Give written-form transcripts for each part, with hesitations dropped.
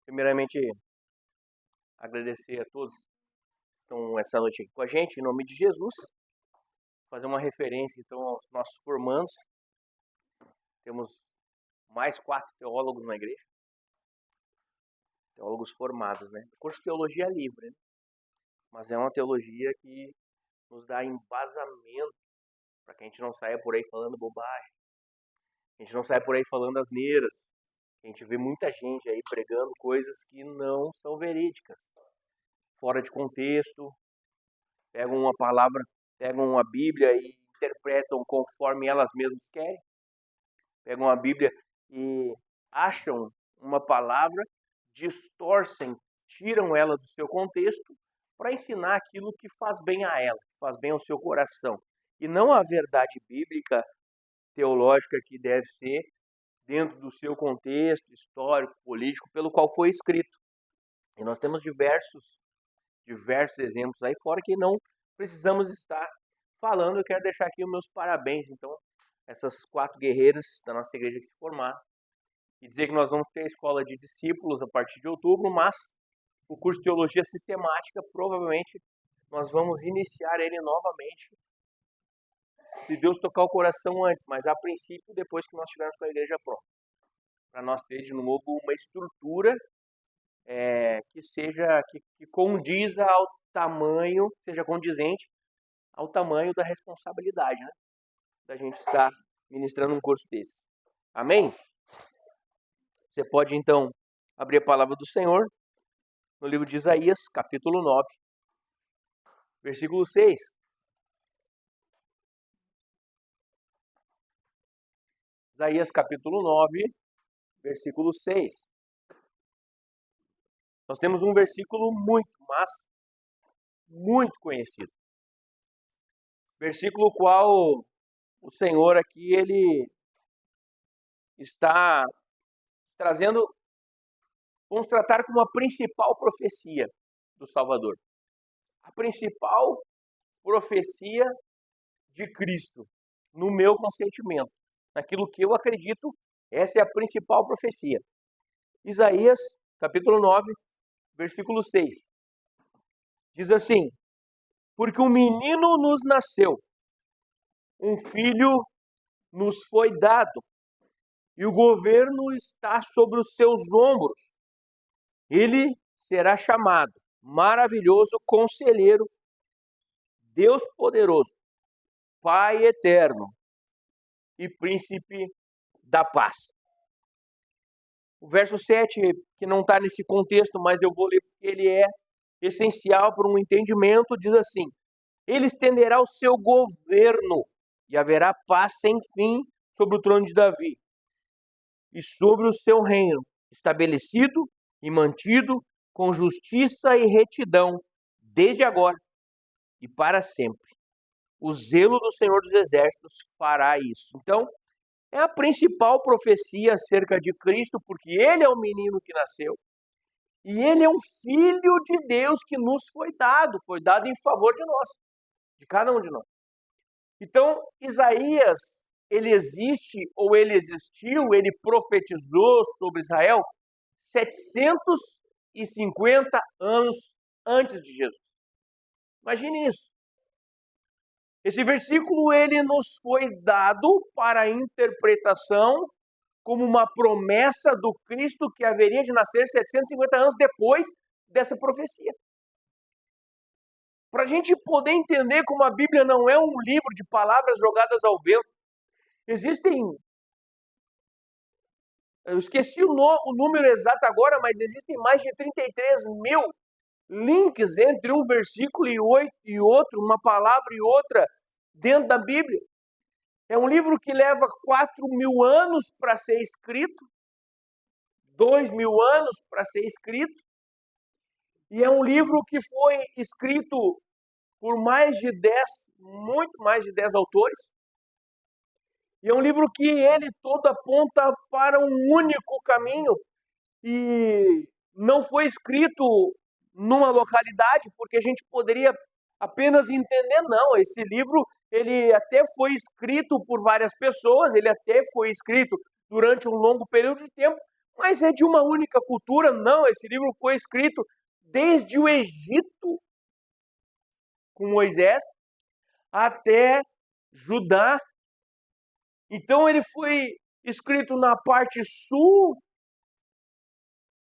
Primeiramente, agradecer a todos que estão essa noite aqui com a gente, em nome de Jesus. Fazer uma referência, então, aos nossos formandos. Temos mais 4 teólogos na igreja. Teólogos formados, né? O curso de teologia é livre, né? Mas é uma teologia que nos dá embasamento para que a gente não saia por aí falando bobagem. A gente não saia por aí falando asneiras. A gente vê muita gente aí pregando coisas que não são verídicas. Fora de contexto, pegam uma palavra, pegam uma Bíblia e interpretam conforme elas mesmas querem. Pegam a Bíblia e acham uma palavra, distorcem, tiram ela do seu contexto para ensinar aquilo que faz bem a ela, que faz bem ao seu coração. E não a verdade bíblica, teológica que deve ser dentro do seu contexto histórico, político, pelo qual foi escrito. E nós temos diversos exemplos aí fora que não precisamos estar falando. Eu quero deixar aqui os meus parabéns, então, essas 4 guerreiras da nossa igreja que se formaram. E dizer que nós vamos ter a escola de discípulos a partir de outubro, mas o curso de teologia sistemática, provavelmente, nós vamos iniciar ele novamente, se Deus tocar o coração antes, mas a princípio, depois que nós estivermos com a igreja pronta. Para nós ter de novo uma estrutura que condiza ao tamanho, seja condizente ao tamanho da responsabilidade, né? Da gente estar ministrando um curso desse. Amém? Você pode, então, abrir a palavra do Senhor no livro de Isaías, capítulo 9, versículo 6. Isaías, capítulo 9, versículo 6. Nós temos um versículo muito conhecido. Versículo qual o Senhor aqui, ele está trazendo, vamos tratar como a principal profecia do Salvador. A principal profecia de Cristo, no meu consentimento, naquilo que eu acredito, essa é a principal profecia. Isaías, capítulo 9, versículo 6. Diz assim: porque um menino nos nasceu, um filho nos foi dado, e o governo está sobre os seus ombros. Ele será chamado Maravilhoso Conselheiro, Deus Poderoso, Pai Eterno e Príncipe da Paz. O verso 7, que não está nesse contexto, mas eu vou ler porque ele é essencial para um entendimento, diz assim: ele estenderá o seu governo e haverá paz sem fim sobre o trono de Davi e sobre o seu reino, estabelecido e mantido com justiça e retidão, desde agora e para sempre. O zelo do Senhor dos Exércitos fará isso. Então, é a principal profecia acerca de Cristo, porque ele é o menino que nasceu. E ele é um filho de Deus que nos foi dado em favor de nós, de cada um de nós. Então, Isaías, ele existe, ou ele existiu, ele profetizou sobre Israel 750 anos antes de Jesus. Imagine isso. Esse versículo, ele nos foi dado para a interpretação como uma promessa do Cristo que haveria de nascer 750 anos depois dessa profecia. Para a gente poder entender como a Bíblia não é um livro de palavras jogadas ao vento, existem, eu esqueci o número exato agora, mas existem mais de 33 mil links entre um versículo e outro, uma palavra e outra, dentro da Bíblia. É um livro que leva 4.000 anos para ser escrito, 2.000 anos para ser escrito, e é um livro que foi escrito por muito mais de 10 autores, e é um livro que ele todo aponta para um único caminho, e não foi escrito numa localidade, porque a gente poderia apenas entender, não, esse livro, ele até foi escrito por várias pessoas, ele até foi escrito durante um longo período de tempo, Mas é de uma única cultura? Não, esse livro foi escrito desde o Egito, com Moisés, até Judá. Então ele foi escrito na parte sul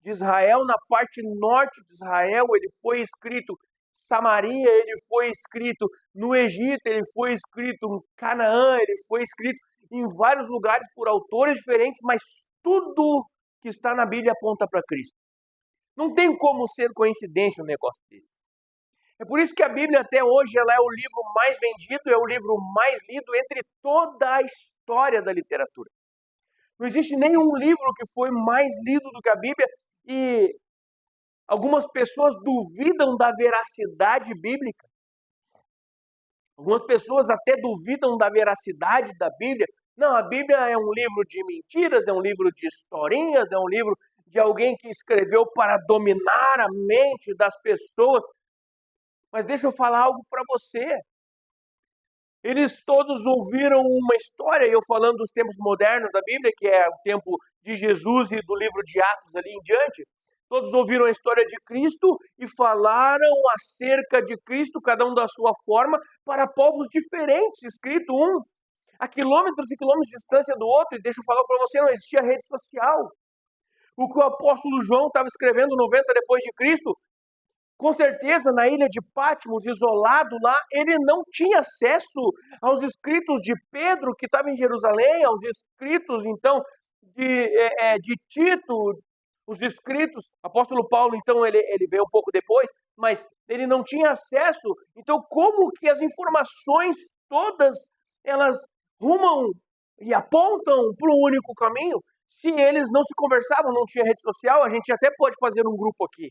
de Israel, na parte norte de Israel, ele foi escrito Samaria, ele foi escrito no Egito, ele foi escrito em Canaã, ele foi escrito em vários lugares por autores diferentes, mas tudo que está na Bíblia aponta para Cristo. Não tem como ser coincidência um negócio desse. É por isso que a Bíblia até hoje ela é o livro mais vendido, é o livro mais lido entre toda a história da literatura. Não existe nenhum livro que foi mais lido do que a Bíblia e algumas pessoas duvidam da veracidade bíblica. Algumas pessoas até duvidam da veracidade da Bíblia. Não, a Bíblia é um livro de mentiras, é um livro de historinhas, é um livro de alguém que escreveu para dominar a mente das pessoas. Mas deixa eu falar algo para você. Eles todos ouviram uma história, eu falando dos tempos modernos da Bíblia, que é o tempo de Jesus e do livro de Atos ali em diante. Todos ouviram a história de Cristo e falaram acerca de Cristo, cada um da sua forma, para povos diferentes, escrito um a quilômetros e quilômetros de distância do outro. E deixa eu falar para você, não existia rede social. O que o apóstolo João estava escrevendo 90 depois de Cristo, com certeza, na ilha de Patmos, isolado lá, ele não tinha acesso aos escritos de Pedro, que estava em Jerusalém, aos escritos, então, de Tito, os escritos. Apóstolo Paulo, então, ele veio um pouco depois, mas ele não tinha acesso. Então, como que as informações todas, elas rumam e apontam para um único caminho? Se eles não se conversavam, não tinha rede social, a gente até pode fazer um grupo aqui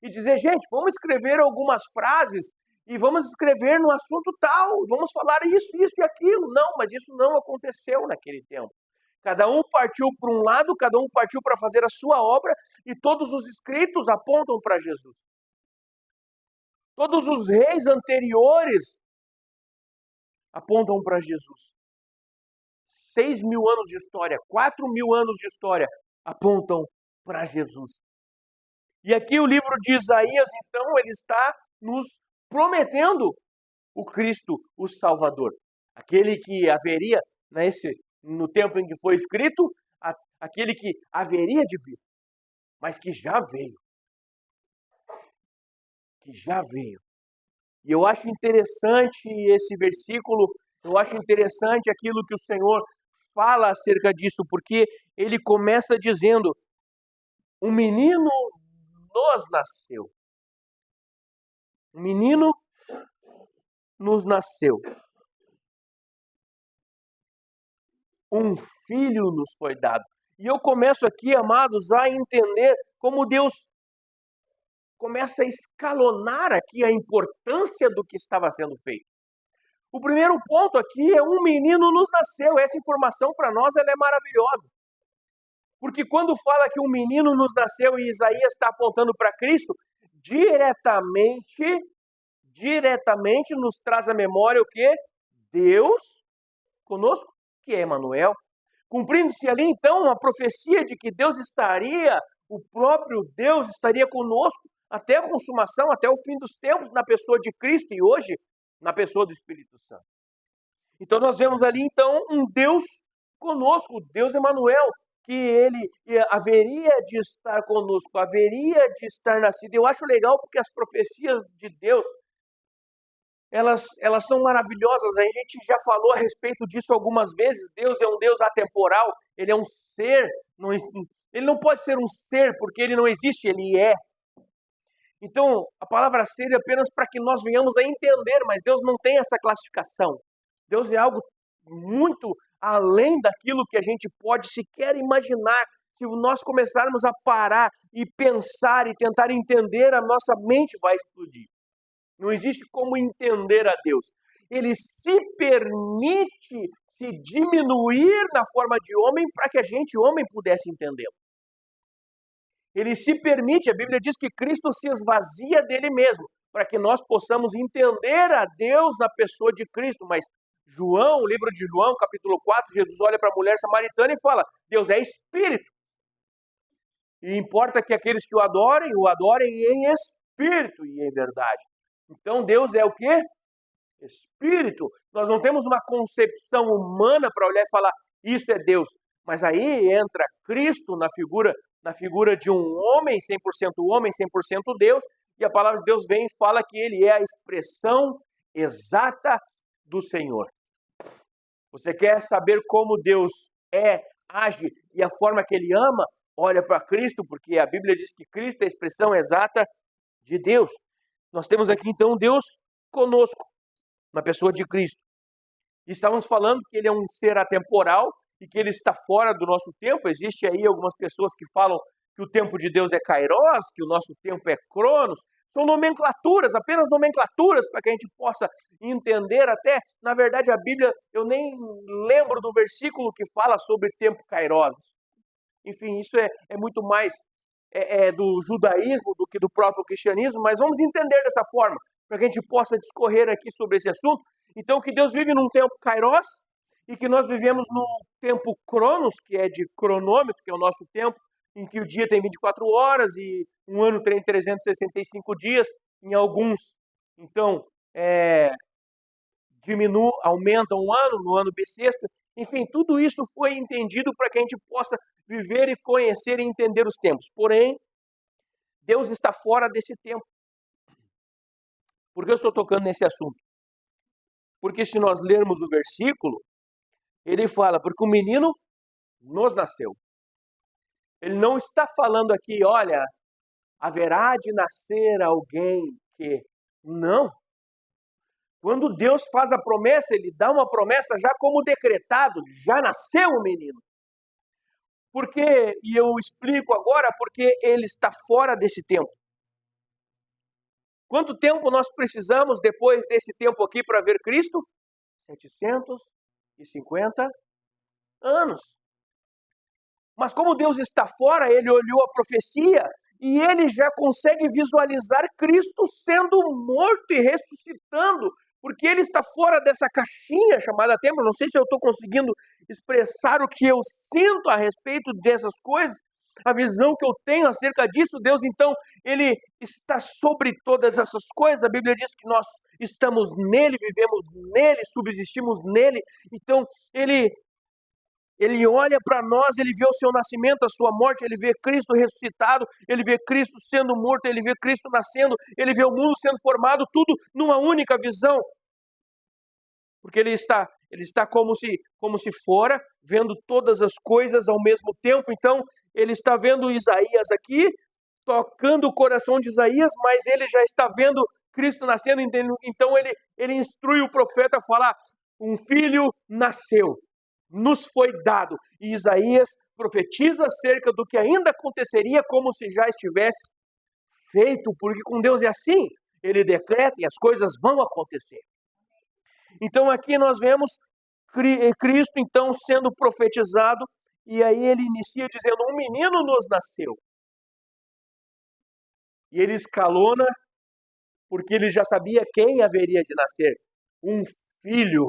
e dizer, gente, vamos escrever algumas frases e vamos escrever no assunto tal, vamos falar isso e aquilo. Não, mas isso não aconteceu naquele tempo. Cada um partiu para um lado, cada um partiu para fazer a sua obra e todos os escritos apontam para Jesus. Todos os reis anteriores apontam para Jesus. 6.000 anos de história, 4.000 anos de história apontam para Jesus. E aqui o livro de Isaías, então, ele está nos prometendo o Cristo, o Salvador. Aquele que haveria, no tempo em que foi escrito, aquele que haveria de vir, mas que já veio. Que já veio. E eu acho interessante esse versículo, eu acho interessante aquilo que o Senhor fala acerca disso, porque ele começa dizendo, um menino nos nasceu. Um menino nos nasceu. Um filho nos foi dado. E eu começo aqui, amados, a entender como Deus começa a escalonar aqui a importância do que estava sendo feito. O primeiro ponto aqui é um menino nos nasceu. Essa informação para nós ela é maravilhosa. Porque quando fala que um menino nos nasceu e Isaías está apontando para Cristo, diretamente nos traz à memória o quê? Deus conosco, que é Emanuel. Cumprindo-se ali, então, a profecia de que Deus estaria, o próprio Deus estaria conosco até a consumação, até o fim dos tempos, na pessoa de Cristo e hoje na pessoa do Espírito Santo. Então nós vemos ali, então, um Deus conosco, Deus Emanuel, que ele haveria de estar conosco, haveria de estar nascido. Eu acho legal porque as profecias de Deus, elas são maravilhosas. A gente já falou a respeito disso algumas vezes. Deus é um Deus atemporal, ele é um ser, ele não pode ser um ser porque ele não existe, ele é. Então, a palavra ser é apenas para que nós venhamos a entender, mas Deus não tem essa classificação. Deus é algo muito além daquilo que a gente pode sequer imaginar. Se nós começarmos a parar e pensar e tentar entender, a nossa mente vai explodir. Não existe como entender a Deus. Ele se permite se diminuir na forma de homem para que a gente, homem, pudesse entendê-lo. Ele se permite, a Bíblia diz que Cristo se esvazia dele mesmo, para que nós possamos entender a Deus na pessoa de Cristo. Mas João, o livro de João, capítulo 4, Jesus olha para a mulher samaritana e fala, Deus é Espírito. E importa que aqueles que o adorem em espírito e em verdade. Então Deus é o quê? Espírito. Nós não temos uma concepção humana para olhar e falar, isso é Deus. Mas aí entra Cristo na figura de um homem 100% Deus, e a palavra de Deus vem e fala que ele é a expressão exata do Senhor. Você quer saber como Deus age e a forma que ele ama? Olha para Cristo, porque a Bíblia diz que Cristo é a expressão exata de Deus. Nós temos aqui então Deus conosco, na pessoa de Cristo. E estávamos falando que ele é um ser atemporal e que ele está fora do nosso tempo. Existe aí algumas pessoas que falam que o tempo de Deus é kairos, que o nosso tempo é cronos. São nomenclaturas, apenas nomenclaturas, para que a gente possa entender até, na verdade, a Bíblia, eu nem lembro do versículo que fala sobre tempo kairos. Enfim, isso é muito mais do judaísmo do que do próprio cristianismo, mas vamos entender dessa forma, para que a gente possa discorrer aqui sobre esse assunto. Então, que Deus vive num tempo kairos e que nós vivemos num tempo cronos, que é de cronômetro, que é o nosso tempo, em que o dia tem 24 horas e um ano tem 365 dias em alguns. Então, aumenta um ano, no ano bissexto. Enfim, tudo isso foi entendido para que a gente possa viver e conhecer e entender os tempos. Porém, Deus está fora desse tempo. Por que eu estou tocando nesse assunto? Porque se nós lermos o versículo, ele fala, porque o menino nos nasceu. Ele não está falando aqui, olha, haverá de nascer alguém que... Não. Quando Deus faz a promessa, ele dá uma promessa já como decretado, já nasceu o menino. Porque, e eu explico agora, porque ele está fora desse tempo. Quanto tempo nós precisamos depois desse tempo aqui para ver Cristo? 750 anos. Mas como Deus está fora, ele olhou a profecia e ele já consegue visualizar Cristo sendo morto e ressuscitando, porque ele está fora dessa caixinha chamada tempo. Não sei se eu estou conseguindo expressar o que eu sinto a respeito dessas coisas, a visão que eu tenho acerca disso. Deus, então, ele está sobre todas essas coisas. A Bíblia diz que nós estamos nele, vivemos nele, subsistimos nele. Então, ele olha para nós, ele vê o seu nascimento, a sua morte, ele vê Cristo ressuscitado, ele vê Cristo sendo morto, ele vê Cristo nascendo, ele vê o mundo sendo formado, tudo numa única visão. Porque ele está como se fora, vendo todas as coisas ao mesmo tempo. Então, ele está vendo Isaías aqui, tocando o coração de Isaías, mas ele já está vendo Cristo nascendo. Então, ele instrui o profeta a falar, um filho nasceu, nos foi dado. E Isaías profetiza acerca do que ainda aconteceria como se já estivesse feito, porque com Deus é assim, ele decreta e as coisas vão acontecer. Então aqui nós vemos Cristo então sendo profetizado, e aí ele inicia dizendo, um menino nos nasceu. E ele escalona, porque ele já sabia quem haveria de nascer. Um filho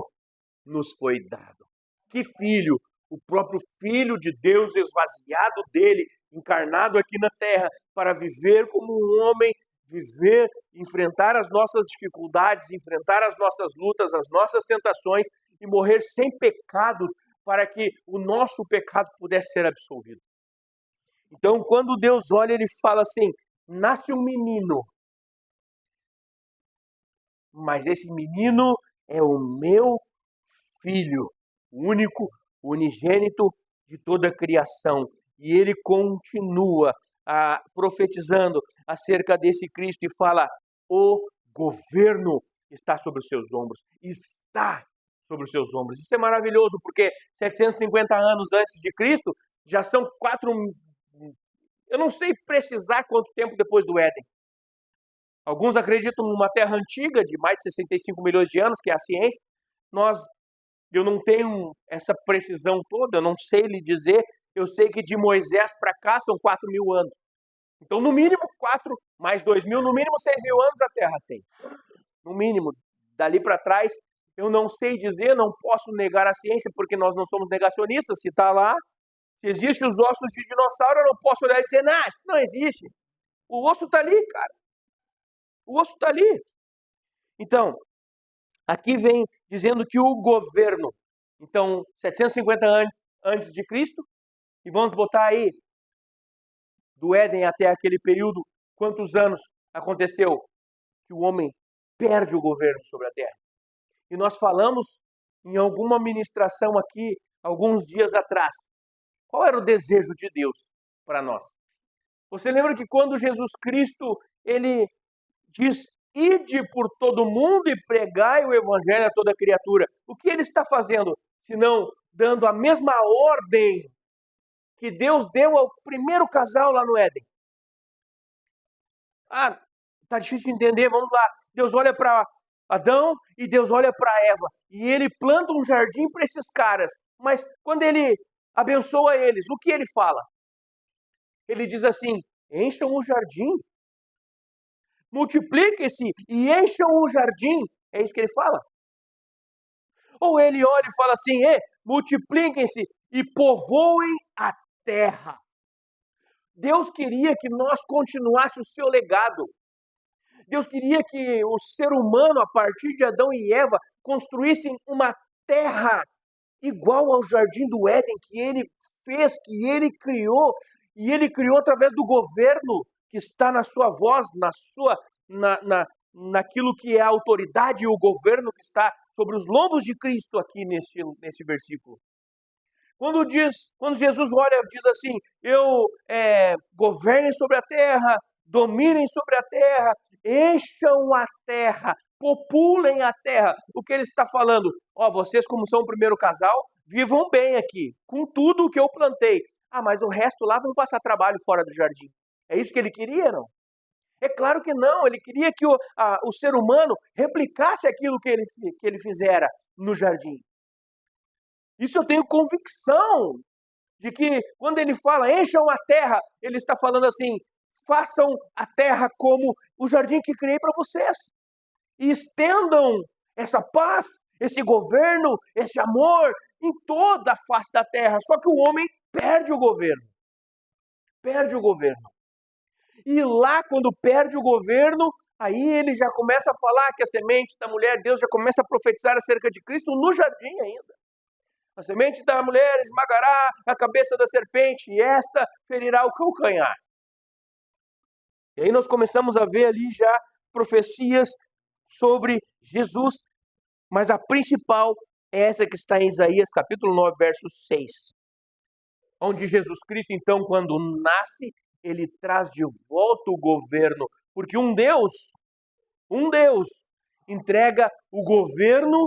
nos foi dado. Que filho? O próprio Filho de Deus esvaziado dele, encarnado aqui na terra, para viver como um homem, viver, enfrentar as nossas dificuldades, enfrentar as nossas lutas, as nossas tentações e morrer sem pecados, para que o nosso pecado pudesse ser absolvido. Então, quando Deus olha, ele fala assim, nasce um menino, mas esse menino é o meu filho, o único, unigênito de toda a criação. E ele continua profetizando acerca desse Cristo e fala, o governo está sobre os seus ombros. Está sobre os seus ombros. Isso é maravilhoso, porque 750 anos antes de Cristo, já são 4... Eu não sei precisar quanto tempo depois do Éden. Alguns acreditam numa terra antiga de mais de 65 milhões de anos, que é a ciência. Eu não tenho essa precisão toda, eu não sei lhe dizer. Eu sei que de Moisés para cá são 4.000 anos. Então, no mínimo 4 mais 2.000, no mínimo 6.000 anos a Terra tem. No mínimo. Dali para trás, eu não sei dizer, não posso negar a ciência, porque nós não somos negacionistas. Se está lá, Se existem os ossos de dinossauro, eu não posso olhar e dizer, não, isso não existe. O osso está ali, cara. O osso está ali. Então, aqui vem dizendo que o governo, então, 750 anos antes de Cristo, e vamos botar aí, do Éden até aquele período, quantos anos aconteceu que o homem perde o governo sobre a terra? E nós falamos em alguma ministração aqui, alguns dias atrás, qual era o desejo de Deus para nós? Você lembra que quando Jesus Cristo, ele diz, ide por todo mundo e pregai o evangelho a toda criatura. O que ele está fazendo? Senão dando a mesma ordem que Deus deu ao primeiro casal lá no Éden. Ah, tá difícil de entender, vamos lá. Deus olha para Adão e Deus olha para Eva. E ele planta um jardim para esses caras. Mas quando ele abençoa eles, o que ele fala? Ele diz assim, encham o jardim. Multipliquem-se e encham o jardim. É isso que ele fala? Ou ele olha e fala assim, multipliquem-se e povoem a terra. Deus queria que nós continuássemos o seu legado. Deus queria que o ser humano, a partir de Adão e Eva, construíssem uma terra igual ao jardim do Éden que ele fez, que ele criou. E ele criou através do governo que está na sua voz, naquilo que é a autoridade e o governo que está sobre os lombos de Cristo aqui nesse versículo. Quando Jesus olha e diz assim, governem sobre a terra, dominem sobre a terra, encham a terra, populem a terra. O que ele está falando? Vocês como são o primeiro casal, vivam bem aqui, com tudo o que eu plantei. Mas o resto lá vão passar trabalho fora do jardim. É isso que ele queria, não? É claro que não, ele queria que o ser humano replicasse aquilo que ele fizera no jardim. Isso eu tenho convicção de que quando ele fala encham a terra, ele está falando assim, façam a terra como o jardim que criei para vocês. E estendam essa paz, esse governo, esse amor em toda a face da terra. Só que o homem perde o governo. Perde o governo. E lá, quando perde o governo, aí ele já começa a falar que a semente da mulher, Deus já começa a profetizar acerca de Cristo no jardim ainda. A semente da mulher esmagará a cabeça da serpente e esta ferirá o calcanhar. E aí nós começamos a ver ali já profecias sobre Jesus, mas a principal é essa que está em Isaías capítulo 9, verso 6. Onde Jesus Cristo, então, quando nasce, ele traz de volta o governo, porque um Deus entrega o governo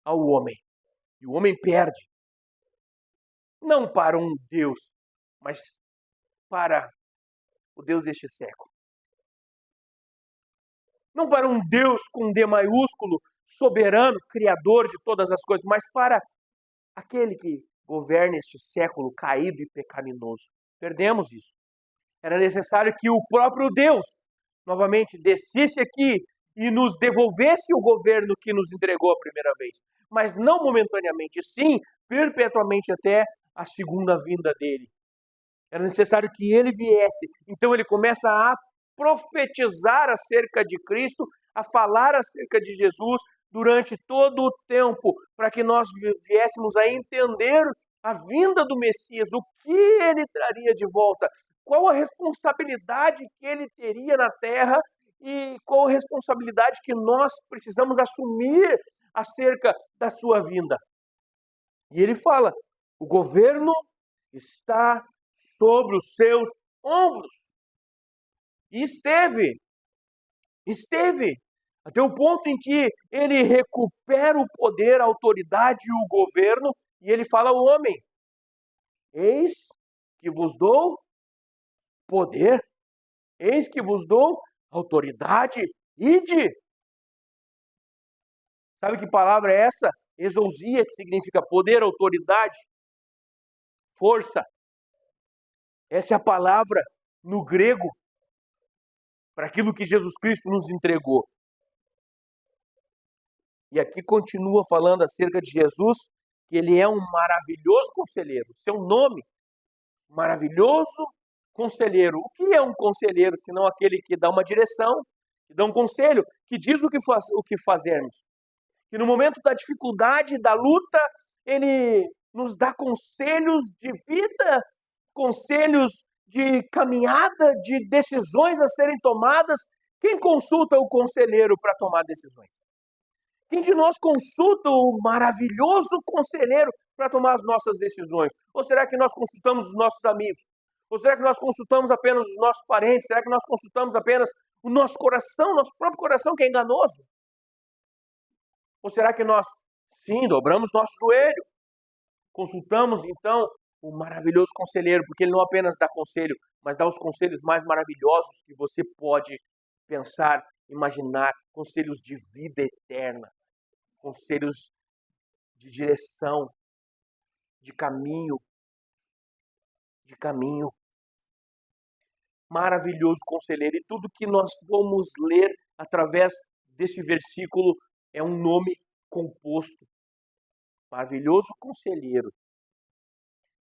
ao homem. E o homem perde. Não para um Deus, mas para o Deus deste século. Não para um Deus com D maiúsculo, soberano, criador de todas as coisas, mas para aquele que governa este século caído e pecaminoso. Perdemos isso. Era necessário que o próprio Deus, novamente, descesse aqui e nos devolvesse o governo que nos entregou a primeira vez. Mas não momentaneamente, sim, perpetuamente até a segunda vinda dele. Era necessário que ele viesse. Então ele começa a profetizar acerca de Cristo, a falar acerca de Jesus durante todo o tempo, para que nós viéssemos a entender a vinda do Messias, o que ele traria de volta, qual a responsabilidade que ele teria na terra e qual a responsabilidade que nós precisamos assumir acerca da sua vinda. E ele fala, o governo está sobre os seus ombros. E esteve, até o ponto em que ele recupera o poder, a autoridade e o governo, e ele fala ao homem, eis que vos dou poder, eis que vos dou autoridade, ide. Sabe que palavra é essa? Exousia, que significa poder, autoridade, força. Essa é a palavra no grego para aquilo que Jesus Cristo nos entregou. E aqui continua falando acerca de Jesus, que ele é um maravilhoso conselheiro. Seu nome, maravilhoso conselheiro. O que é um conselheiro, senão aquele que dá uma direção, que dá um conselho, que diz o que fazermos? Que no momento da dificuldade, da luta, ele nos dá conselhos de vida, conselhos de caminhada, de decisões a serem tomadas. Quem consulta o conselheiro para tomar decisões? Quem de nós consulta o maravilhoso conselheiro para tomar as nossas decisões? Ou será que nós consultamos os nossos amigos? Ou será que nós consultamos apenas os nossos parentes? Será que nós consultamos apenas o nosso coração, nosso próprio coração que é enganoso? Ou será que nós, sim, dobramos nosso joelho? Consultamos, então, o maravilhoso conselheiro, porque ele não apenas dá conselho, mas dá os conselhos mais maravilhosos que você pode pensar, imaginar, conselhos de vida eterna, conselhos de direção, de caminho. Maravilhoso conselheiro. E tudo que nós vamos ler através desse versículo é um nome composto. Maravilhoso conselheiro.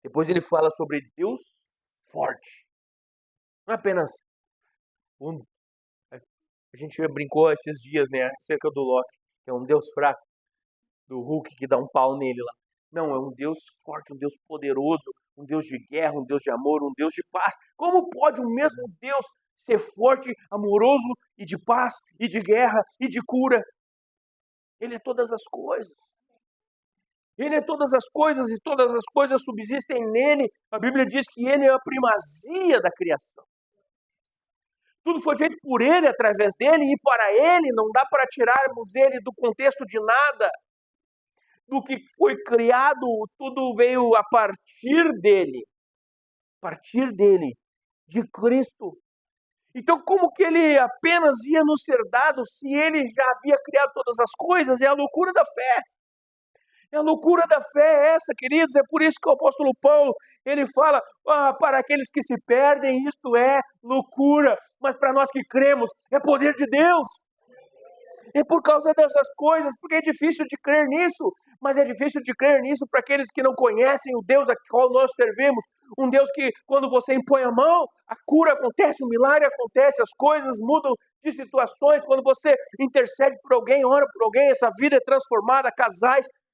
Depois ele fala sobre Deus forte. Não é apenas um... A gente brincou esses dias, né, acerca do Loki, que é um Deus fraco, do Hulk que dá um pau nele lá. Não, é um Deus forte, um Deus poderoso, um Deus de guerra, um Deus de amor, um Deus de paz. Como pode o mesmo Deus ser forte, amoroso e de paz, e de guerra, e de cura? Ele é todas as coisas. Ele é todas as coisas e todas as coisas subsistem nele. A Bíblia diz que ele é a primazia da criação. Tudo foi feito por ele, através dele e para ele. Não dá para tirarmos ele do contexto de nada. Do que foi criado, tudo veio a partir dele. A partir dele, de Cristo. Então, como que ele apenas ia nos ser dado se ele já havia criado todas as coisas? É a loucura da fé. É a loucura da fé essa, queridos. É por isso que o apóstolo Paulo, ele fala, para aqueles que se perdem, isto é loucura. Mas para nós que cremos, é poder de Deus. É por causa dessas coisas, porque é difícil de crer nisso. Mas é difícil de crer nisso para aqueles que não conhecem o Deus a qual nós servimos. Um Deus que, quando você impõe a mão, a cura acontece, o milagre acontece, as coisas mudam de situações. Quando você intercede por alguém, ora por alguém, essa vida é transformada,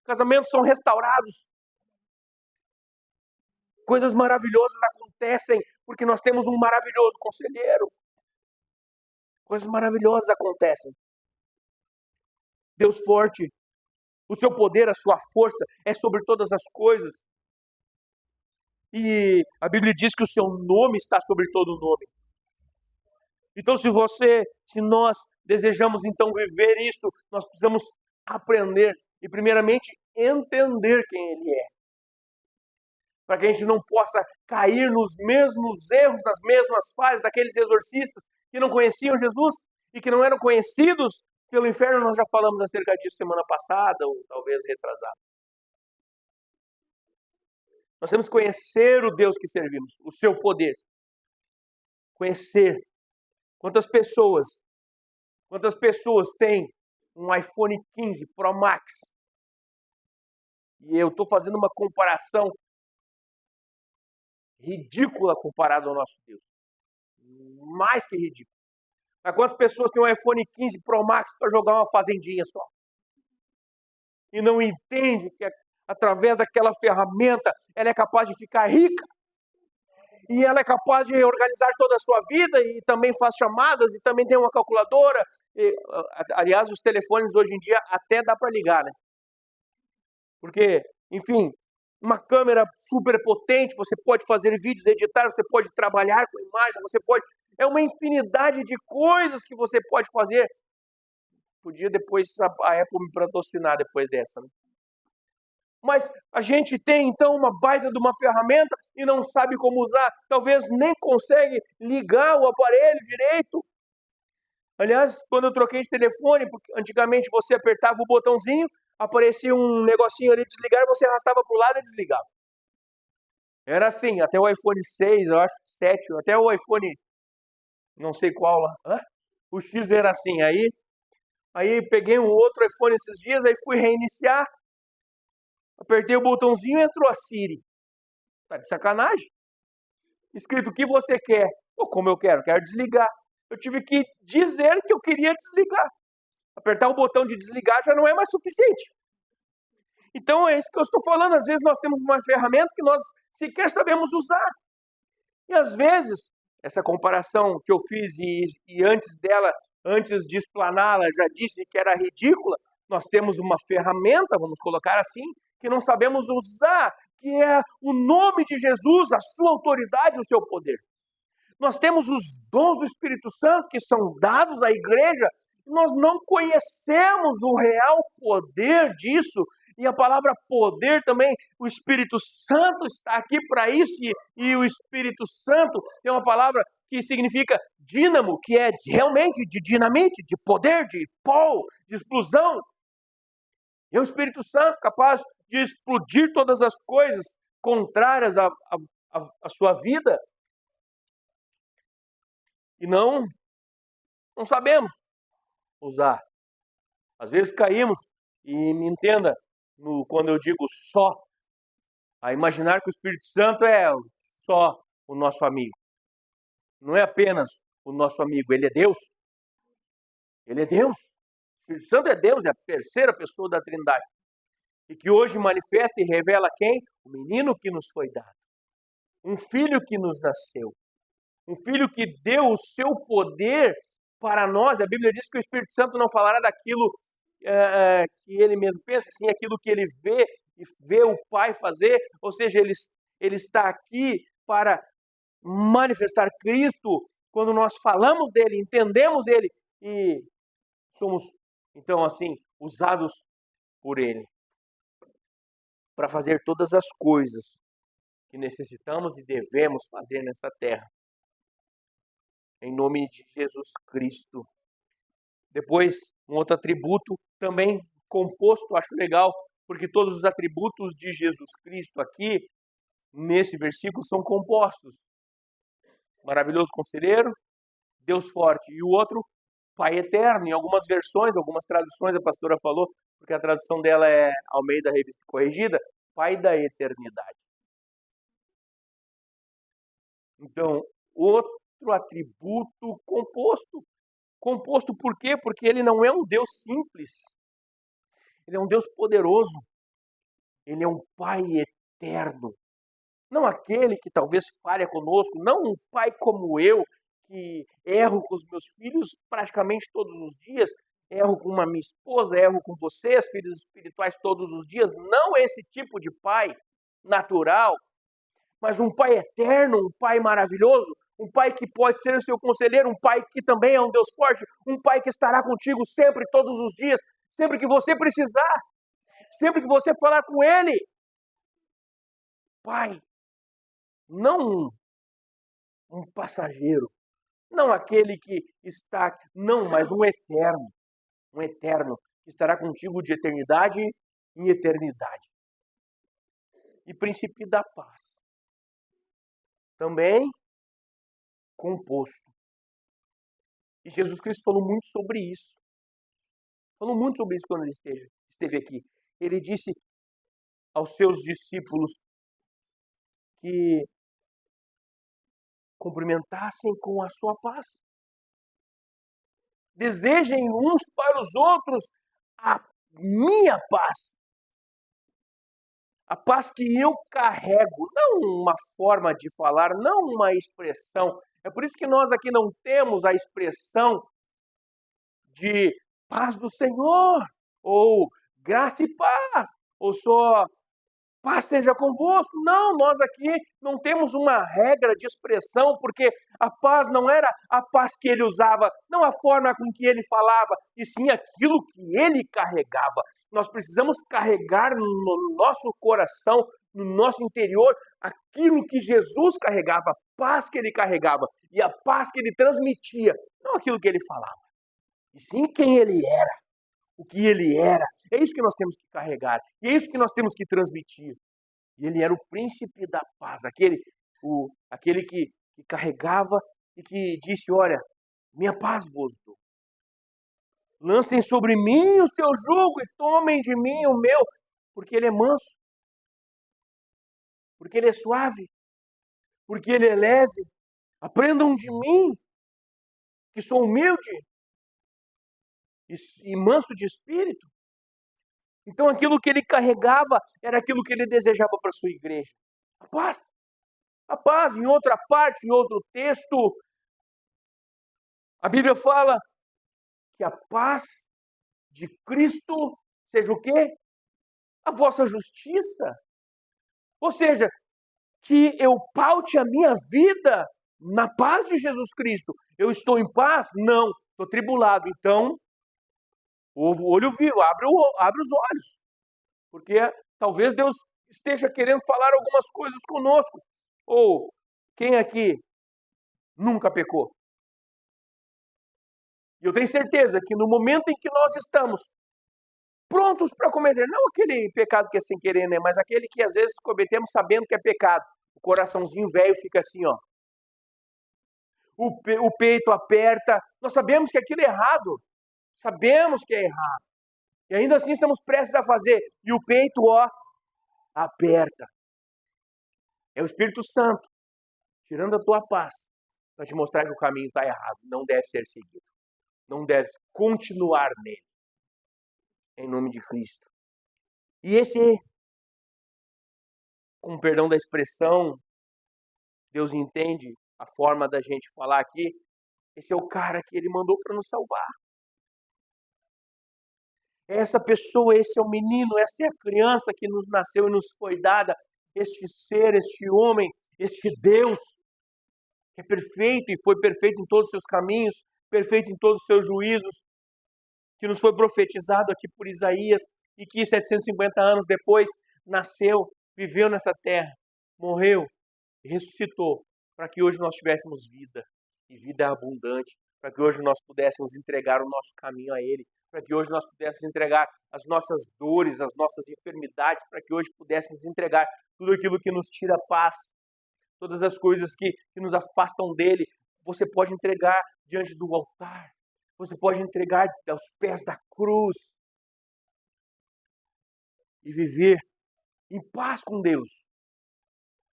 casamentos são restaurados. Coisas maravilhosas acontecem porque nós temos um maravilhoso conselheiro. Coisas maravilhosas acontecem. Deus forte, o seu poder, a sua força é sobre todas as coisas. E a Bíblia diz que o seu nome está sobre todo o nome. Então, se nós desejamos então viver isso, nós precisamos aprender e primeiramente entender quem Ele é. Para que a gente não possa cair nos mesmos erros, nas mesmas falhas daqueles exorcistas que não conheciam Jesus e que não eram conhecidos pelo inferno. Nós já falamos acerca disso semana passada, ou talvez retrasada. Nós temos que conhecer o Deus que servimos, o seu poder. Conhecer. Quantas pessoas têm um iPhone 15 Pro Max? E eu estou fazendo uma comparação ridícula comparado ao nosso Deus. Mais que ridícula. Mas quantas pessoas têm um iPhone 15 Pro Max para jogar uma fazendinha só? E não entende que através daquela ferramenta ela é capaz de ficar rica. E ela é capaz de organizar toda a sua vida e também faz chamadas e também tem uma calculadora. Aliás, os telefones hoje em dia até dá para ligar, né? Porque, enfim, uma câmera super potente, você pode fazer vídeos, editar, você pode trabalhar com imagem, você pode... É uma infinidade de coisas que você pode fazer. Podia depois a Apple me patrocinar depois dessa, né? Mas a gente tem então uma baita de uma ferramenta e não sabe como usar. Talvez nem consegue ligar o aparelho direito. Aliás, quando eu troquei de telefone, porque antigamente você apertava o botãozinho, aparecia um negocinho ali de desligar, você arrastava para o lado e desligava. Era assim, até o iPhone 6, eu acho, 7, até o iPhone, não sei qual lá. O X era assim. Aí peguei um outro iPhone esses dias, aí fui reiniciar. Apertei o botãozinho e entrou a Siri. Tá de sacanagem? Escrito o que você quer. Pô, como eu quero? Quero desligar. Eu tive que dizer que eu queria desligar. Apertar o botão de desligar já não é mais suficiente. Então é isso que eu estou falando. Às vezes nós temos uma ferramenta que nós sequer sabemos usar. E às vezes, essa comparação que eu fiz e antes dela, antes de explaná-la, já disse que era ridícula. Nós temos uma ferramenta, vamos colocar assim, que não sabemos usar, que é o nome de Jesus, a sua autoridade, o seu poder. Nós temos os dons do Espírito Santo que são dados à igreja, e nós não conhecemos o real poder disso. E a palavra poder também, o Espírito Santo está aqui para isso, e o Espírito Santo é uma palavra que significa dínamo, que é realmente de dinamite, de poder, de pó, de explosão. E o Espírito Santo capaz de explodir todas as coisas contrárias à sua vida. E não sabemos usar. Às vezes caímos, e me entenda, quando eu digo só, a imaginar que o Espírito Santo é só o nosso amigo. Não é apenas o nosso amigo, ele é Deus. Ele é Deus. O Espírito Santo é Deus, é a terceira pessoa da Trindade. E que hoje manifesta e revela quem? O menino que nos foi dado. Um filho que nos nasceu. Um filho que deu o seu poder para nós. A Bíblia diz que o Espírito Santo não falará daquilo que ele mesmo pensa, sim aquilo que ele vê e vê o Pai fazer. Ou seja, ele está aqui para manifestar Cristo. Quando nós falamos dele, entendemos ele e somos, então, assim, usados por ele para fazer todas as coisas que necessitamos e devemos fazer nessa terra. Em nome de Jesus Cristo. Depois, um outro atributo também composto, acho legal, porque todos os atributos de Jesus Cristo aqui, nesse versículo, são compostos. Maravilhoso conselheiro, Deus forte. E o outro, Pai eterno. Em algumas versões, algumas traduções, a pastora falou, porque a tradução dela é Almeida Revista Corrigida, Pai da eternidade. Então, outro atributo composto. Composto por quê? Porque ele não é um Deus simples. Ele é um Deus poderoso. Ele é um Pai eterno. Não aquele que talvez falha conosco, não um pai como eu, que erro com os meus filhos praticamente todos os dias, erro com a minha esposa, erro com vocês, filhos espirituais, todos os dias. Não esse tipo de pai natural, mas um Pai eterno, um Pai maravilhoso, um Pai que pode ser o seu conselheiro, um Pai que também é um Deus forte, um Pai que estará contigo sempre, todos os dias, sempre que você precisar, sempre que você falar com Ele. Pai, não um passageiro, não aquele que está, não, mas um eterno, que estará contigo de eternidade em eternidade. E príncipe da paz, também composto. E Jesus Cristo falou muito sobre isso. Falou muito sobre isso quando ele esteve aqui. Ele disse aos seus discípulos que cumprimentassem com a sua paz. Desejem uns para os outros a minha paz. A paz que eu carrego, não uma forma de falar, não uma expressão. É por isso que nós aqui não temos a expressão de paz do Senhor, ou graça e paz, ou só paz seja convosco. Não, nós aqui não temos uma regra de expressão, porque a paz não era a paz que ele usava, não a forma com que ele falava, e sim aquilo que ele carregava. Nós precisamos carregar no nosso coração, no nosso interior, aquilo que Jesus carregava, a paz que ele carregava e a paz que ele transmitia, não aquilo que ele falava, e sim quem ele era, o que ele era. É isso que nós temos que carregar, e é isso que nós temos que transmitir. E ele era o príncipe da paz, aquele que carregava e que disse, olha, minha paz vos dou. Lancem sobre mim o seu jugo e tomem de mim o meu, porque ele é manso porque Ele é suave, porque Ele é leve. Aprendam de mim, que sou humilde e manso de espírito. Então aquilo que Ele carregava era aquilo que Ele desejava para a sua igreja. A paz. A paz, em outra parte, em outro texto, a Bíblia fala que a paz de Cristo seja o quê? A vossa justiça. Ou seja, que eu paute a minha vida na paz de Jesus Cristo. Eu estou em paz? Não. Estou tribulado. Então, o olho vivo, abre os olhos. Porque talvez Deus esteja querendo falar algumas coisas conosco. Ou quem aqui nunca pecou? E eu tenho certeza que no momento em que nós estamos prontos para cometer, não aquele pecado que é sem querer, né? Mas aquele que às vezes cometemos sabendo que é pecado. O coraçãozinho velho fica assim, ó. O peito aperta. Nós sabemos que aquilo é errado. Sabemos que é errado. E ainda assim estamos prestes a fazer. E o peito, ó, aperta. É o Espírito Santo tirando a tua paz para te mostrar que o caminho está errado. Não deve ser seguido. Não deve continuar nele. Em nome de Cristo. E esse, com perdão da expressão, Deus entende a forma da gente falar aqui. Esse é o cara que Ele mandou para nos salvar. Essa pessoa, esse é o menino, essa é a criança que nos nasceu e nos foi dada. Este ser, este homem, este Deus, que é perfeito e foi perfeito em todos os seus caminhos, perfeito em todos os seus juízos, que nos foi profetizado aqui por Isaías e que 750 anos depois nasceu, viveu nessa terra, morreu e ressuscitou para que hoje nós tivéssemos vida e vida abundante, para que hoje nós pudéssemos entregar o nosso caminho a Ele, para que hoje nós pudéssemos entregar as nossas dores, as nossas enfermidades, para que hoje pudéssemos entregar tudo aquilo que nos tira a paz, todas as coisas que nos afastam dele. Você pode entregar diante do altar, você pode entregar aos pés da cruz e viver em paz com Deus.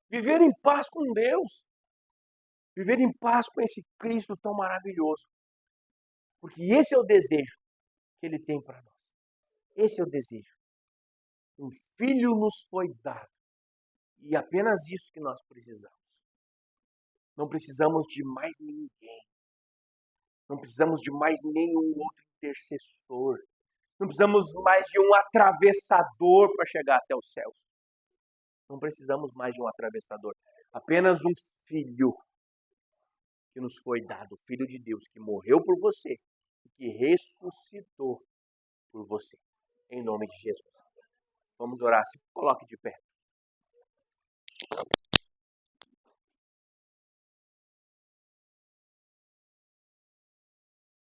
Viver em paz com Deus. Viver em paz com esse Cristo tão maravilhoso. Porque esse é o desejo que Ele tem para nós. Esse é o desejo. Um filho nos foi dado. E apenas isso que nós precisamos. Não precisamos de mais ninguém. Não precisamos de mais nenhum outro intercessor. Não precisamos mais de um atravessador para chegar até os céus. Não precisamos mais de um atravessador. Apenas um filho que nos foi dado, o Filho de Deus, que morreu por você e que ressuscitou por você. Em nome de Jesus. Vamos orar. Se coloque de pé.